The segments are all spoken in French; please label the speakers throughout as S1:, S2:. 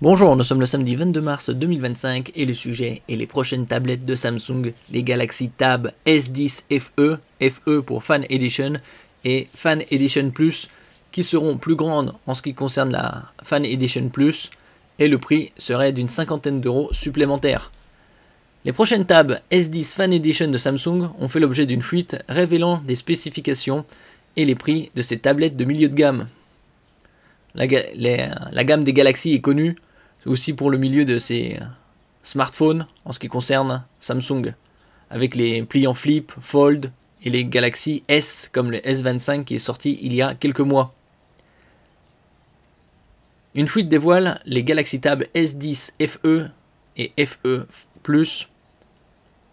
S1: Bonjour, nous sommes le samedi 22 mars 2025 et le sujet est les prochaines tablettes de Samsung, les Galaxy Tab S10 FE, FE pour Fan Edition et Fan Edition Plus qui seront plus grandes en ce qui concerne la Fan Edition Plus et le prix serait d'une cinquantaine d'euros supplémentaires. Les prochaines Tab S10 Fan Edition de Samsung ont fait l'objet d'une fuite révélant des spécifications et les prix de ces tablettes de milieu de gamme. La gamme des Galaxy est connue aussi pour le milieu de ces smartphones en ce qui concerne Samsung, avec les pliants Flip, Fold et les Galaxy S comme le S25 qui est sorti il y a quelques mois. Une fuite dévoile les Galaxy Tab S10 FE et FE Plus.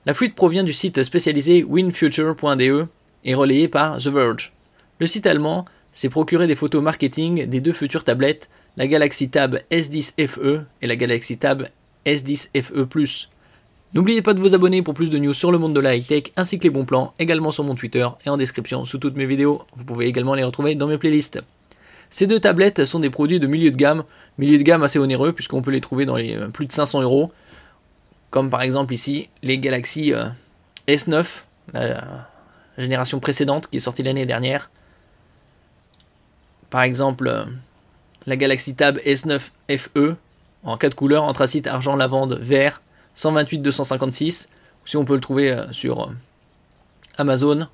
S1: La fuite provient du site spécialisé winfuture.de et relayée par The Verge. Le site allemand s'est procuré des photos marketing des deux futures tablettes, la Galaxy Tab S10 FE et la Galaxy Tab S10 FE Plus. N'oubliez pas de vous abonner pour plus de news sur le monde de la high-tech ainsi que les bons plans, également sur mon Twitter et en description sous toutes mes vidéos. Vous pouvez également les retrouver dans mes playlists. Ces deux tablettes sont des produits de milieu de gamme assez onéreux puisqu'on peut les trouver dans les plus de 500 €, comme par exemple ici les Galaxy S9, la génération précédente qui est sortie l'année dernière. Par exemple, la Galaxy Tab S9 FE en 4 couleurs, anthracite, argent, lavande, vert, 128-256. Si on peut le trouver sur Amazon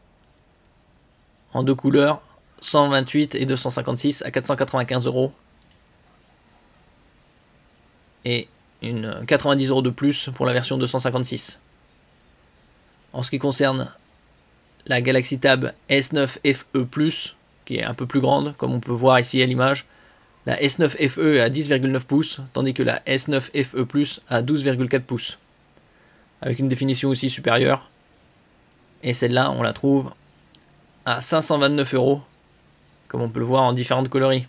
S1: en 2 couleurs, 128 et 256 à 495 € et 90 € de plus pour la version 256. En ce qui concerne la Galaxy Tab S9 FE Plus, qui est un peu plus grande, comme on peut voir ici à l'image, la S9 FE est à 10,9 pouces, tandis que la S9 FE Plus à 12,4 pouces, avec une définition aussi supérieure. Et celle-là, on la trouve à 529 €, comme on peut le voir en différentes coloris.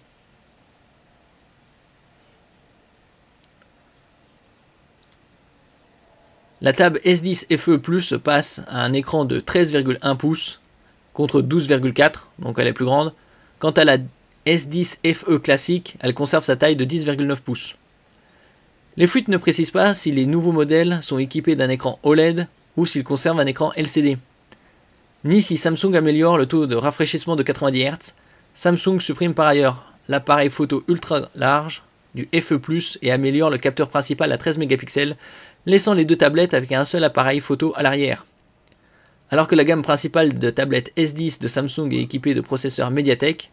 S1: La Tab S10 FE Plus passe à un écran de 13,1 pouces contre 12,4, donc elle est plus grande. Quant à la S10 FE classique, elle conserve sa taille de 10,9 pouces. Les fuites ne précisent pas si les nouveaux modèles sont équipés d'un écran OLED ou s'ils conservent un écran LCD. Ni si Samsung améliore le taux de rafraîchissement de 90 Hz. Samsung supprime par ailleurs l'appareil photo ultra large du FE Plus et améliore le capteur principal à 13 mégapixels, laissant les deux tablettes avec un seul appareil photo à l'arrière. Alors que la gamme principale de tablettes S10 de Samsung est équipée de processeurs MediaTek,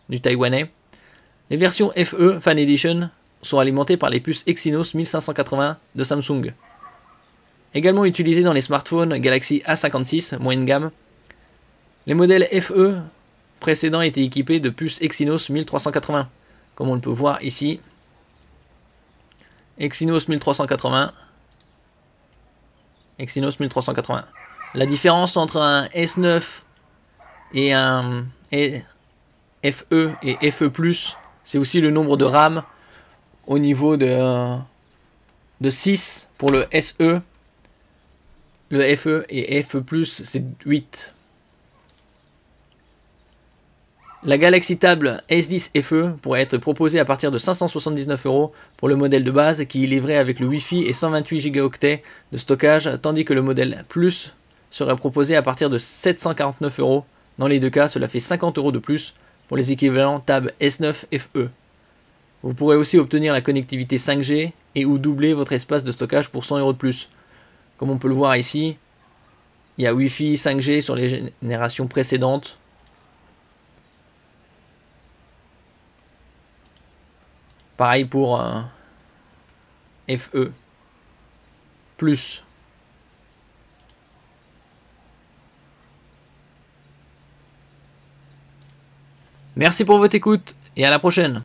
S1: du taïwanais, les versions FE Fan Edition sont alimentées par les puces Exynos 1580 de Samsung. Également utilisées dans les smartphones Galaxy A56 moyenne gamme, les modèles FE précédents étaient équipés de puces Exynos 1380, comme on le peut voir ici. Exynos 1380. Exynos 1380. La différence entre un S9 et un FE et FE+, c'est aussi le nombre de RAM au niveau de 6 pour le SE. Le FE et FE+, c'est 8. La Galaxy Tab S10 FE pourrait être proposée à partir de 579 € pour le modèle de base qui est livré avec le Wi-Fi et 128 Go de stockage, tandis que le modèle Plus serait proposé à partir de 749 €. Dans les deux cas, cela fait 50 € de plus pour les équivalents Tab S9 FE. Vous pourrez aussi obtenir la connectivité 5G et ou doubler votre espace de stockage pour 100 € de plus. Comme on peut le voir ici, il y a Wi-Fi 5G sur les générations précédentes. Pareil pour FE Plus. Merci pour votre écoute et à la prochaine.